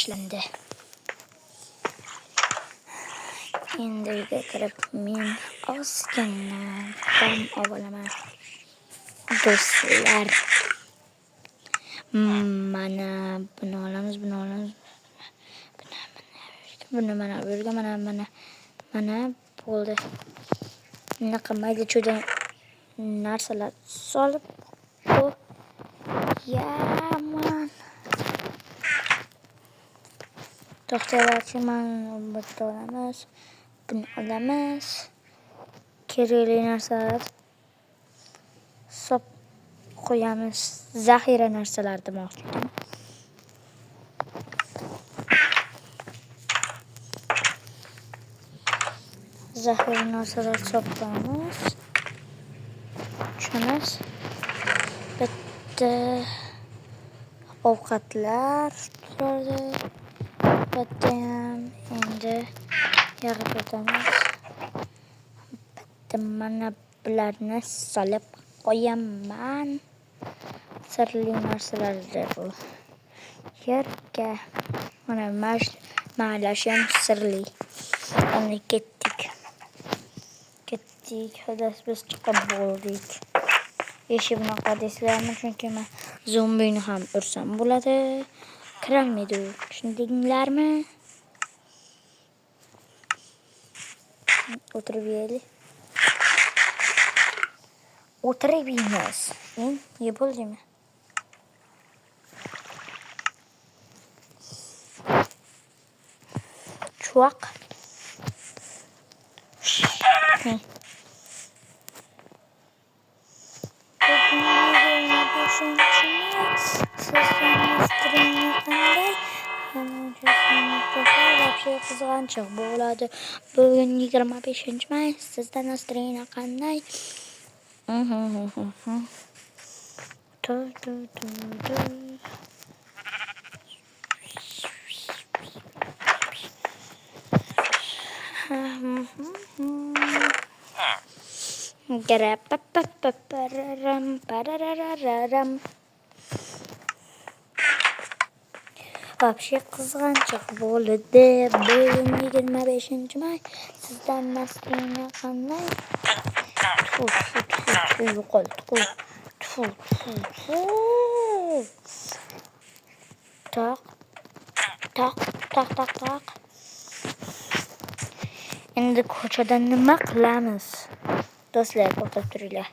boshlandi. Endi uyga kirib men ozgina dam olaman. Do'stlar, mana buni olamiz. Buni mana bu yerga mana bo'ldi. Bunaqa mayda-chuyda narsalar solib qo'yaman. To'xtaylarchi, mana bitta olamiz. Buni olamiz. Kerakli narsalar solib qo'yamiz. Zaxira narsalar demoqchi edim. Zaxira narsalar solib qo'yamiz. Tushamiz. Bitta ovqatlar turadi. Bitta ham endi yig'ib o'tamiz. Bitta mana bularni solib qo'yaman. Sirli narsalardir bu. Yerga mana maylash ham sirli. Endi ketdik. Xolos biz chiqib bo'ldik. Eshik bunaqa deysizlarmi? Chunki men zombini ham ursam bo'ladi. Kirolmaydi. Tushundinglarmi? O'tirib yeylik. O'tirib yeymiz. Yeb bo'ldimi? Chuvoq. Qizg'anchiq bo'ladi. Bugun 25-may. Sizda настроение qanday? Вообще qizg'anchiq bo'ldi. Bugun 25-may. Sizdan настроение qanday? Yo'qol. Toq. Endi ko'chada nima qilamiz? Do'stlar, to'xtab turinglar.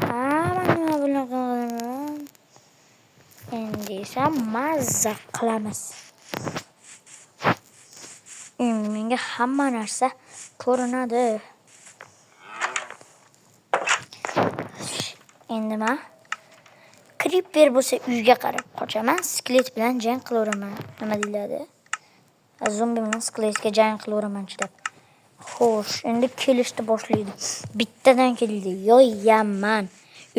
Mana bunaqa qilaman. Endi esa mazza qilamiz. Menga hamma narsa ko'rinadi. Endi men Creeper bo'lsa uyga qarab qochaman. Skelet bilan jang qilaveraman. Nima deyiladi? Zombi bilan skeletga jang qilaveraman chidab. Xo'sh, endi kelishni boshlaydi. Bittadan keldi. Yo'yaman.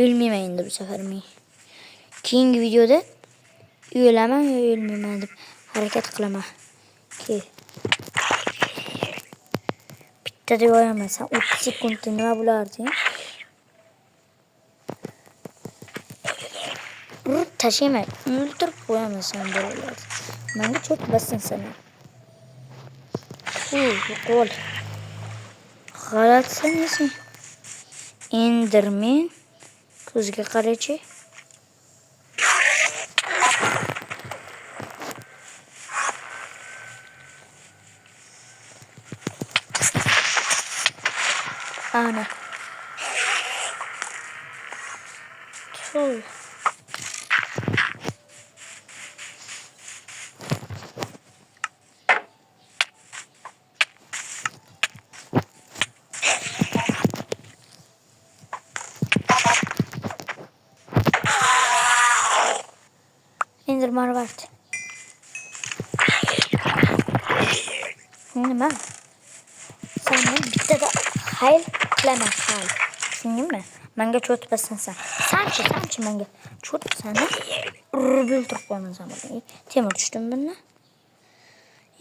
O'lmayman endi bu safar men. Keyingi videoda o'laman yo o'lmayman deb harakat qilaman. Bittada yo'yaman. 30 sekundda nima bo'lardi? Urib tashlayman. O'ldirib qo'yaman sen bolalar. Menga cho'p bassin sana. Qo'l. G'alatsangiz. Enderman ko'zga qarachi. Ana. Enderman var. Nima? Sen bitta da hayl qilaman, hayl. Tushundingmi? Menga cho'tpasan sen. Sanchi menga cho'tpasan. Urib o'ldirib qo'yaman sen buni. Temir tushdim bundan.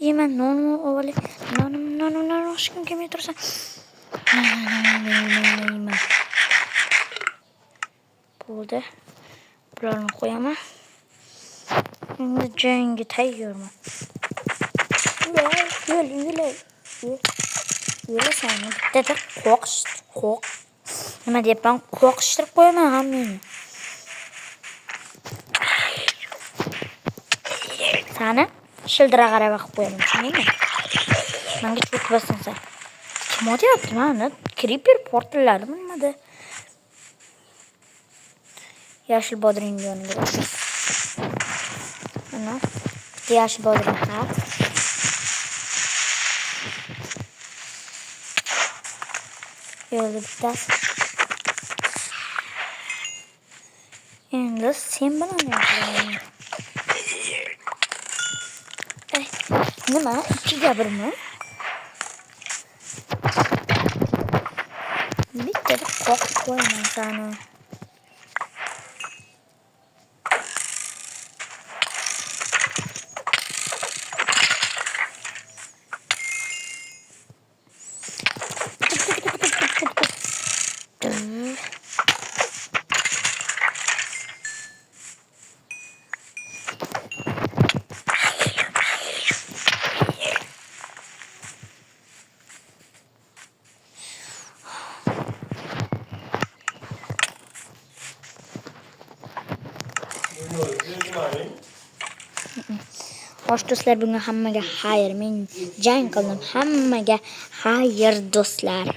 Yeyman nonni olib. Nonni oshkim kelmay tursan. Bo'ldi. Bularni qo'yaman. Endi jangga tayyorman. Yulasan, bittada qo'q. Nima deyapman? Qo'qishtirib qo'yaman hammani. Sani shildira qarab qilib qo'yaman, tushundingmi? Menga cho'k bossan sen. Kim o'tyapti mana? Creeper portallarimi nimada? Yashil bodring yoniga. Ana, yashil bodring ha. Yo'lda bittasi. Endi sen bilan gaplashamiz. Nima? 2ga 1mi? Bittada qo'qib qo'yaman seni. Xo'sh do'stlar, bunga hammaga xayr. Men jang qildim. Hammaga xayr do'stlar.